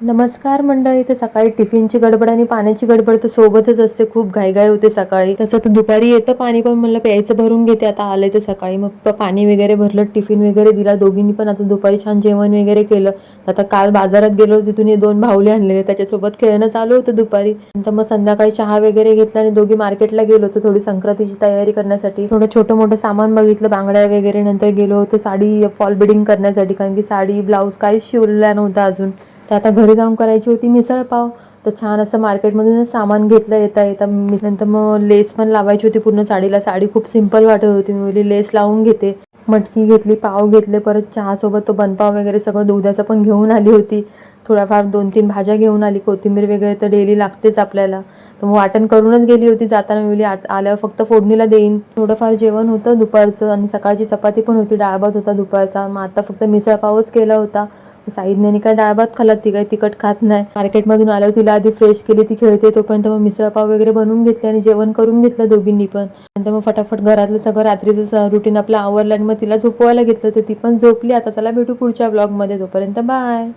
नमस्कार मंडळी. तर सकाळी टिफिनची गडबड आणि पाण्याची गडबड तर सोबतच असते. खूप घाईघाई होते सकाळी. तसं तर दुपारी येतं पाणी, पण म्हणलं प्यायचं भरून घेते. आता आलंय तर सकाळी मग पाणी वगैरे भरलं, टिफिन वगैरे दिला दोघींनी पण. आता दुपारी छान जेवण वगैरे केलं. आता काल बाजारात गेलो, तिथून 2 बाहुले आणलेले, त्याच्यासोबत खेळणं चालू होतं दुपारी. नंतर मग संध्याकाळी चहा वगैरे घेतला आणि दोघी मार्केटला गेलो होतो थोडी संक्रांतीची तयारी करण्यासाठी. थोडं छोटं मोठं सामान बघितलं, बांगड्या वगैरे. नंतर गेलो होतो साडी फॉल बिडिंग करण्यासाठी, कारण की साडी ब्लाऊज काहीच शिवलेला नव्हता अजून. तर आता घरी जाऊन करायची होती मिसळ पाव. तर छान असं मार्केटमधून सामान घेतलं येता येता. नंतर मग लेस पण लावायची होती पूर्ण साडीला. साडी खूप सिंपल वाटत होती. मी बोलली लेस लावून घेते. मटकी घेतली, पाव घेतले, परत चहासोबत तो बनपाव वगैरे सगळं दुधाचं पण घेऊन आली होती. थोडाफार 2-3 भाज्या घेऊन आली, कोथिंबीर वगैरे तर डेली लागतेच आपल्याला. तर मग वाटण करूनच गेली होती. जाताना मी बोलली आल्यावर फक्त फोडणीला देईन. थोडंफार जेवण होतं दुपारचं आणि सकाळची चपाती पण होती, डाळ भात होता दुपारचा. मग आता फक्त मिसळ पावच केला होता. साईदने काय डाळ भात खाल्ला, ती काही तिखट खात नाही. मार्केटमधून आल्यावर तिला आधी फ्रेश केली, ती खेळते तोपर्यंत मग मिसळ पाव वगैरे बनवून घेतले आणि जेवण करून घेतलं दोघींनी पण. नंतर मग फटाफट घरातलं सगळं रात्रीचं रुटीन आपलं आवरलं आणि मग तिला झोपवायला घेतलं. तर ती पण झोपली. आता चला भेटू पुढच्या ब्लॉगमध्ये, तोपर्यंत बाय.